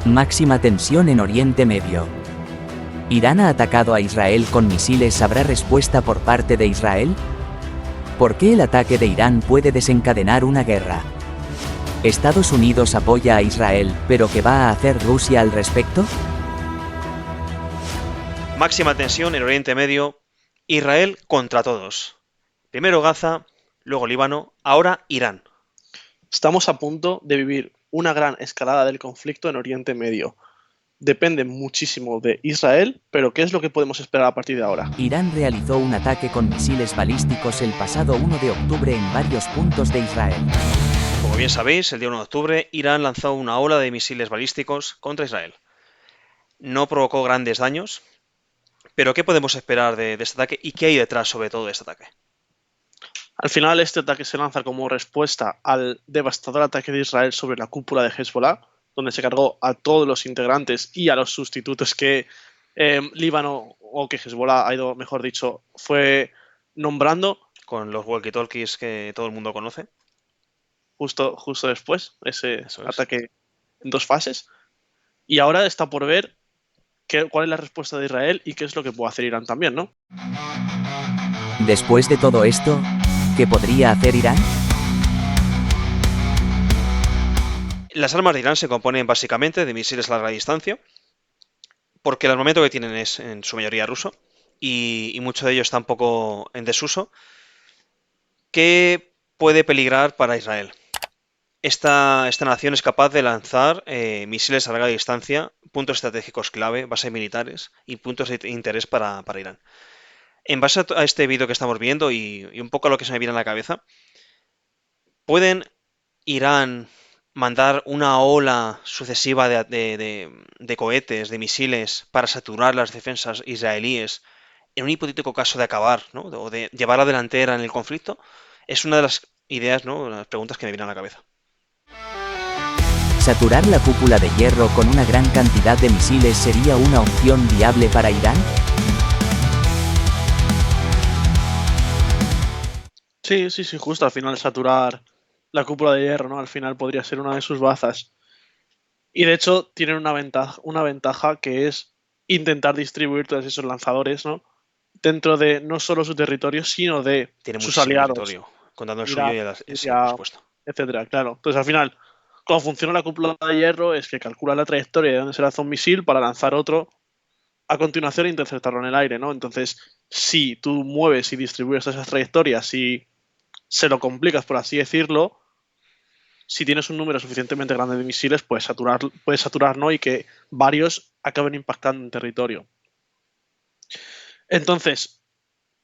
Máxima tensión en Oriente Medio. ¿Irán ha atacado a Israel con misiles? ¿Habrá respuesta por parte de Israel? ¿Por qué el ataque de Irán puede desencadenar una guerra? ¿Estados Unidos apoya a Israel, pero qué va a hacer Rusia al respecto? Máxima tensión en Oriente Medio. Israel contra todos. Primero Gaza, luego Líbano, ahora Irán. Estamos a punto de vivir una gran escalada del conflicto en Oriente Medio. Depende muchísimo de Israel, pero ¿qué es lo que podemos esperar a partir de ahora? Irán realizó un ataque con misiles balísticos el pasado 1 de octubre en varios puntos de Israel. Como bien sabéis, el día 1 de octubre, Irán lanzó una ola de misiles balísticos contra Israel. No provocó grandes daños, pero ¿qué podemos esperar de este ataque y qué hay detrás sobre todo de este ataque? Al final, este ataque se lanza como respuesta al devastador ataque de Israel sobre la cúpula de Hezbollah, donde se cargó a todos los integrantes y a los sustitutos que Líbano, o que Hezbollah ha ido, mejor dicho, fue nombrando. Con los walkie-talkies que todo el mundo conoce. Justo después, ese Eso es. ataque en 2 fases. Y ahora está por ver cuál es la respuesta de Israel y qué es lo que puede hacer Irán también, ¿no? Después de todo esto, ¿qué podría hacer Irán? Las armas de Irán se componen básicamente de misiles a larga distancia, porque el armamento que tienen es en su mayoría ruso, y mucho de ello está un poco en desuso, que puede peligrar para Israel. Esta nación es capaz de lanzar misiles a larga distancia, puntos estratégicos clave, bases militares y puntos de interés para Irán. En base a este vídeo que estamos viendo y un poco a lo que se me viene a la cabeza, ¿pueden Irán mandar una ola sucesiva de cohetes, de misiles, para saturar las defensas israelíes en un hipotético caso de acabar, ¿no? O de llevar a la delantera en el conflicto? Es una de las ideas, ¿no? Las preguntas que me vienen a la cabeza. ¿Saturar la cúpula de hierro con una gran cantidad de misiles sería una opción viable para Irán? Sí, justo. Al final saturar la cúpula de hierro, ¿no? Al final podría ser una de sus bazas. Y de hecho tienen una ventaja que es intentar distribuir todos esos lanzadores, ¿no? Dentro de no solo su territorio, sino de Tiene sus muchísimo aliados, territorio, contando el Irak, suyo y sí, Siria, por supuesto. etcétera, claro. Entonces al final, cómo funciona la cúpula de hierro es que calcula la trayectoria de dónde se lanza un misil para lanzar otro a continuación e interceptarlo en el aire, ¿no? Entonces, si tú mueves y distribuyes esas trayectorias y se lo complicas, por así decirlo, si tienes un número suficientemente grande de misiles, puedes saturar, ¿no? Y que varios acaben impactando en territorio. Entonces,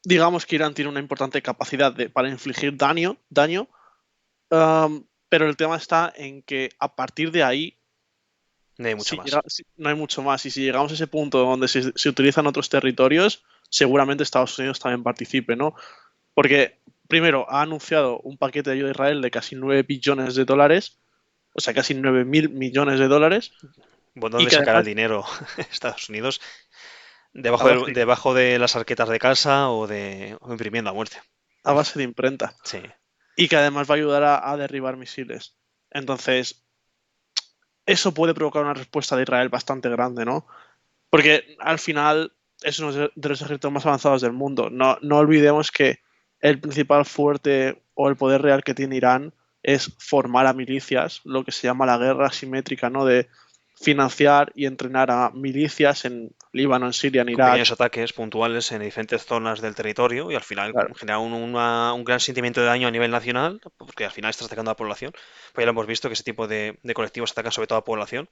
digamos que Irán tiene una importante capacidad para infligir daño, pero el tema está en que a partir de ahí No hay mucho más. no hay mucho más. Y si llegamos a ese punto donde se utilizan otros territorios, seguramente Estados Unidos también participe, ¿no? Porque, primero, ha anunciado un paquete de ayuda a Israel de casi 9 billones de dólares, o sea, casi 9.000 millones de dólares. ¿Dónde sacará el dinero Estados Unidos? Debajo de las arquetas de casa o imprimiendo a muerte. A base de imprenta. Sí. Y que además va a ayudar a derribar misiles. Entonces, eso puede provocar una respuesta de Israel bastante grande, ¿no? Porque al final es uno de los ejércitos más avanzados del mundo. No olvidemos que el principal fuerte o el poder real que tiene Irán es formar a milicias, lo que se llama la guerra asimétrica, ¿no? De financiar y entrenar a milicias en Líbano, en Siria, en Con Irak. pequeños ataques puntuales en diferentes zonas del territorio y al final genera un gran sentimiento de daño a nivel nacional, porque al final estás atacando a la población. Pues ya lo hemos visto que ese tipo de colectivos atacan sobre todo a la población.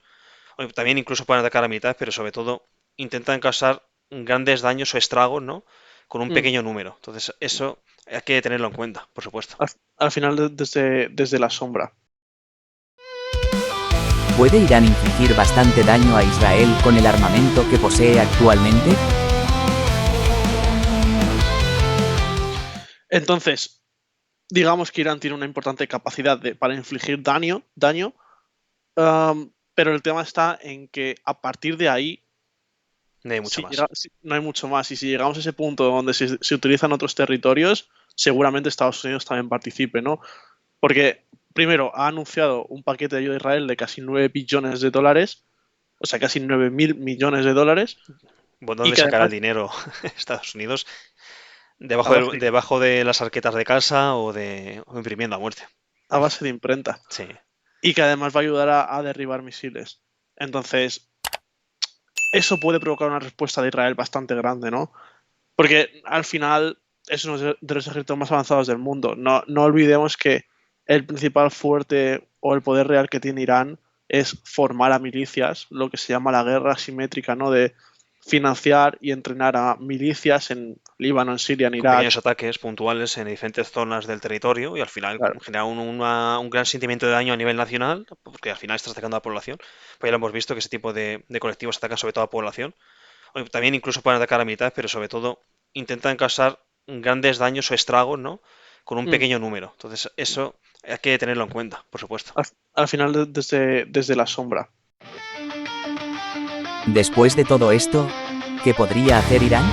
También incluso pueden atacar a militares, pero sobre todo intentan causar grandes daños o estragos, ¿no? Con un pequeño número. Entonces, eso hay que tenerlo en cuenta, por supuesto. Al final, desde la sombra. ¿Puede Irán infligir bastante daño a Israel con el armamento que posee actualmente? Entonces, digamos que Irán tiene una importante capacidad para infligir daño, pero el tema está en que a partir de ahí no hay mucho más. No hay mucho más. Y si llegamos a ese punto donde se utilizan otros territorios, seguramente Estados Unidos también participe, ¿no? Porque, primero, ha anunciado un paquete de ayuda a Israel de casi 9 billones de dólares, o sea, casi 9.000 millones de dólares, y ¿Dónde que sacará además el dinero Estados Unidos? a base de, Debajo de las arquetas de casa o imprimiendo a muerte. a base de imprenta, Sí, y que además va a ayudar a derribar misiles. Entonces, eso puede provocar una respuesta de Israel bastante grande, ¿no? Porque al final es uno de los ejércitos más avanzados del mundo. No, no olvidemos que el principal fuerte o el poder real que tiene Irán es formar a milicias, lo que se llama la guerra asimétrica, ¿no? De financiar y entrenar a milicias en Líbano, en Siria, en con Irak. pequeños ataques puntuales en diferentes zonas del territorio y al final Claro. genera un gran sentimiento de daño a nivel nacional, porque al final estás atacando a la población. Pues ya lo hemos visto que ese tipo de colectivos atacan sobre todo a la población. También incluso pueden atacar a militares, pero sobre todo intentan causar grandes daños o estragos, ¿no? Con un Mm. pequeño número. Entonces, eso hay que tenerlo en cuenta, por supuesto. Al final desde la sombra. Después de todo esto, ¿qué podría hacer Irán?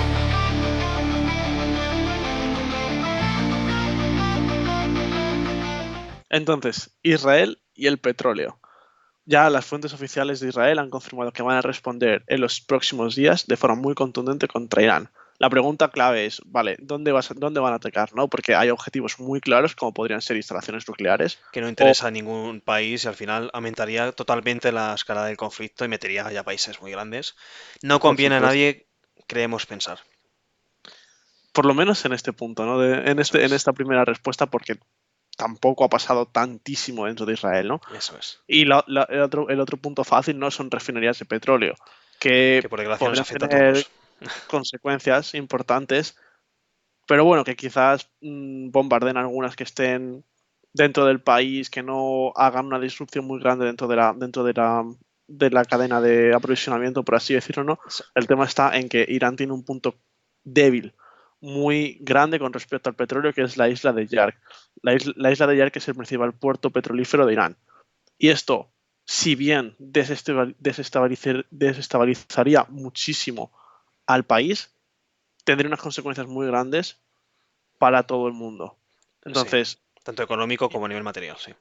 Entonces, Israel y el petróleo. Ya las fuentes oficiales de Israel han confirmado que van a responder en los próximos días de forma muy contundente contra Irán. La pregunta clave es, vale, ¿dónde van a atacar? ¿No? Porque hay objetivos muy claros, como podrían ser instalaciones nucleares, Que no o, interesa a ningún país y al final aumentaría totalmente la escala del conflicto y metería ya países muy grandes. No por conviene a supuesto, nadie, creemos pensar. por lo menos en este punto, ¿no? Eso En es, esta primera respuesta, porque tampoco ha pasado tantísimo dentro de Israel, ¿no? eso es. Y el otro punto fácil no son refinerías de petróleo, Que que por desgracia nos podrían afecta a tener todos. consecuencias importantes. Pero bueno, que quizás bombarden algunas que estén dentro del país, que no hagan una disrupción muy grande de la cadena de aprovisionamiento, por así decirlo, ¿no? Eso, El tema está en que Irán tiene un punto débil muy grande con respecto al petróleo, que es la isla de Yark. La isla de Yark es el principal puerto petrolífero de Irán. Y esto, si bien desestabilizaría muchísimo al país, tendría unas consecuencias muy grandes para todo el mundo. sí, Entonces, tanto económico como a nivel material, sí.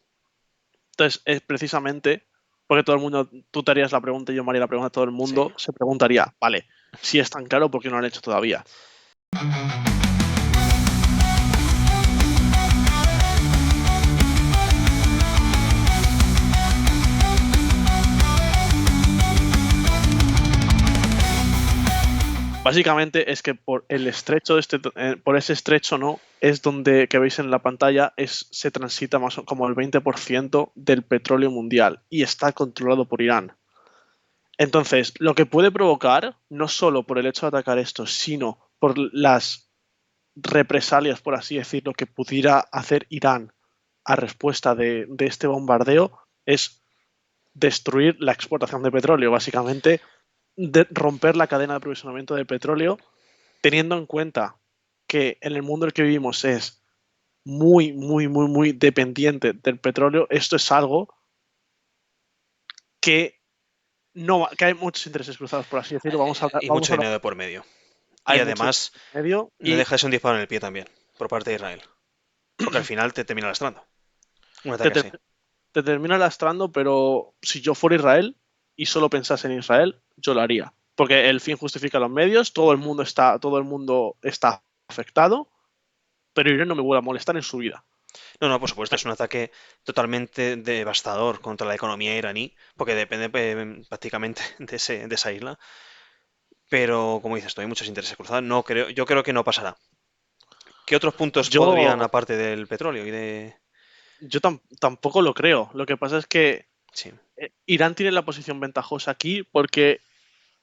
es precisamente porque todo el mundo, tú te harías la pregunta y yo me haría la pregunta, todo el Sí. mundo se preguntaría, vale, si es tan claro, ¿por qué no lo han hecho todavía? Básicamente es que por el estrecho, por ese estrecho, ¿no? Es donde, que veis en la pantalla, se transita más como el 20% del petróleo mundial y está controlado por Irán. Entonces, lo que puede provocar, no solo por el hecho de atacar esto, sino por las represalias, por así decirlo, que pudiera hacer Irán a respuesta de este bombardeo, es destruir la exportación de petróleo, básicamente de romper la cadena de aprovisionamiento de petróleo, teniendo en cuenta que en el mundo en el que vivimos es muy, muy, muy, muy dependiente del petróleo. Esto es algo que no que hay muchos intereses cruzados, por así decirlo. Y Vamos mucho a hablar. dinero de por medio. Y Hay mucho además, medio no y deja de ser un disparo en el pie también, por parte de Israel. Porque al final te termina lastrando. Un te, ataque te- así. te termina lastrando, pero si yo fuera Israel y solo pensase en Israel, yo lo haría. Porque el fin justifica los medios, todo el mundo está afectado, pero Irán no me vuelve a molestar en su vida. No, no, por supuesto, es un ataque totalmente devastador contra la economía iraní, porque depende prácticamente de esa isla. Pero, como dices, hay muchos intereses cruzados. Yo creo que no pasará. ¿Qué otros puntos podrían, Yo, aparte del petróleo y de... tampoco lo creo. Lo que pasa es que Sí, Irán tiene la posición ventajosa aquí porque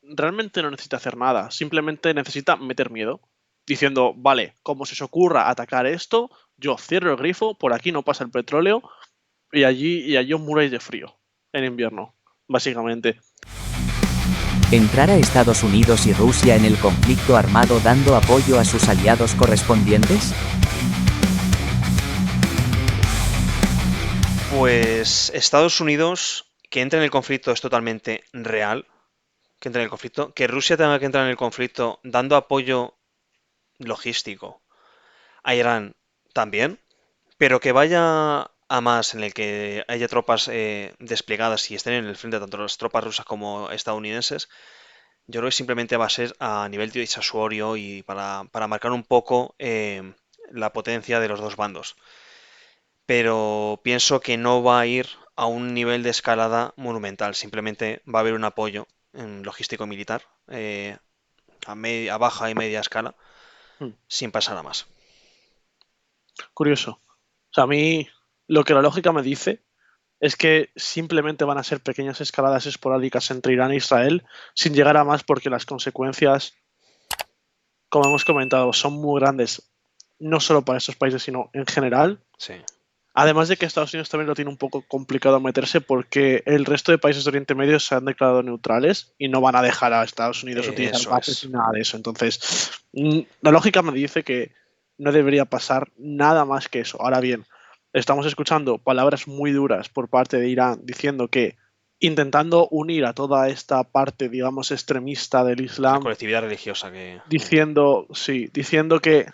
realmente no necesita hacer nada. Simplemente necesita meter miedo. Diciendo, vale, como se os ocurra atacar esto, yo cierro el grifo, por aquí no pasa el petróleo y allí os muráis de frío en invierno, básicamente. ¿Entrar a Estados Unidos y Rusia en el conflicto armado dando apoyo a sus aliados correspondientes? pues Estados Unidos, que entre en el conflicto es totalmente real, que entre en el conflicto, que Rusia tenga que entrar en el conflicto dando apoyo logístico a Irán también, pero que vaya a más en el que haya tropas desplegadas y estén en el frente tanto las tropas rusas como estadounidenses, yo creo que simplemente va a ser a nivel disuasorio y para marcar un poco la potencia de los dos bandos. Pero pienso que no va a ir a un nivel de escalada monumental, simplemente va a haber un apoyo en logístico militar a baja y media escala, Hmm. sin pasar a más. Curioso. O sea, a mí lo que la lógica me dice es que simplemente van a ser pequeñas escaladas esporádicas entre Irán e Israel sin llegar a más porque las consecuencias, como hemos comentado, son muy grandes, no solo para estos países, sino en general. Sí, Además de que Estados Unidos también lo tiene un poco complicado meterse porque el resto de países de Oriente Medio se han declarado neutrales y no van a dejar a Estados Unidos utilizar eso bases es. ni nada de eso. Entonces, la lógica me dice que no debería pasar nada más que eso. Ahora bien, estamos escuchando palabras muy duras por parte de Irán diciendo que intentando unir a toda esta parte, digamos, extremista del La Islam, colectividad religiosa que diciendo, sí, diciendo que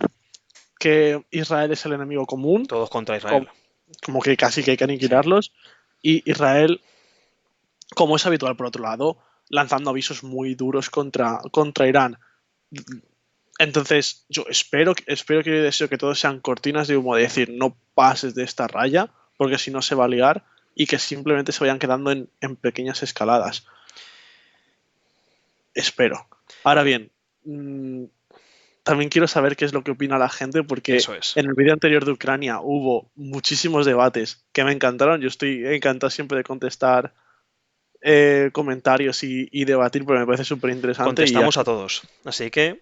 Israel es el enemigo común, todos contra Israel. como que casi que hay que Sí, aniquilarlos. Y Israel, como es habitual por otro lado, lanzando avisos muy duros contra Irán. Entonces, yo espero que deseo que todos sean cortinas de humo, de decir, no pases de esta raya, porque si no se va a liar, y que simplemente se vayan quedando en pequeñas escaladas. Espero. Ahora bien, también quiero saber qué es lo que opina la gente, porque eso es. en el vídeo anterior de Ucrania hubo muchísimos debates que me encantaron. Yo estoy encantado siempre de contestar comentarios y debatir, porque me parece súper interesante y Contestamos a así, todos. Así que,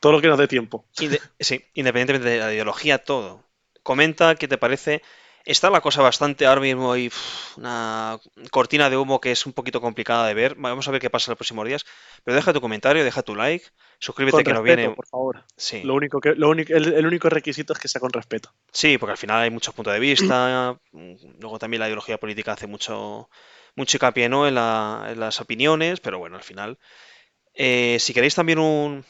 todo lo que nos dé tiempo. sí, independientemente de la ideología, todo. Comenta qué te parece. Está la cosa bastante ahora mismo y una cortina de humo que es un poquito complicada de ver. Vamos a ver qué pasa en los próximos días. Pero deja tu comentario, deja tu like, suscríbete Con que nos respeto, viene. por favor. Sí, El único requisito es que sea con respeto. sí, porque al final hay muchos puntos de vista. Luego también la ideología política hace mucho hincapié, ¿no? En las opiniones, pero bueno, al final. Si queréis también un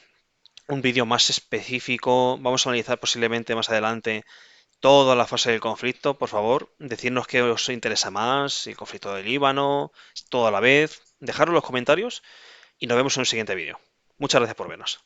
vídeo más específico, vamos a analizar posiblemente más adelante toda la fase del conflicto. Por favor, decidnos qué os interesa más, si el conflicto del Líbano, todo a la vez. Dejadlo en los comentarios y nos vemos en un siguiente vídeo. Muchas gracias por vernos.